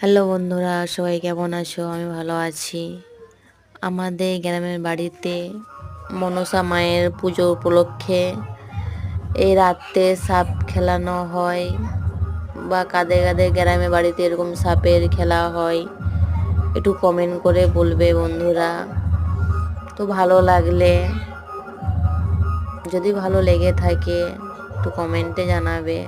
Hello বন্ধুরা, সবাই কেমন আছো? আমি ভালো আছি। আমাদের গ্রামের বাড়িতে মনসা মায়ের পুজো উপলক্ষে এই রাত্রে সাপ খেলানো হয়, বা কাদের কাদের গ্রামে বাড়িতে এরকম সাপের খেলা হয় একটু কমেন্ট করে বলবে বন্ধুরা। তো ভালো লাগলে, যদি ভালো লেগে থাকে একটু কমেন্টে জানাবে।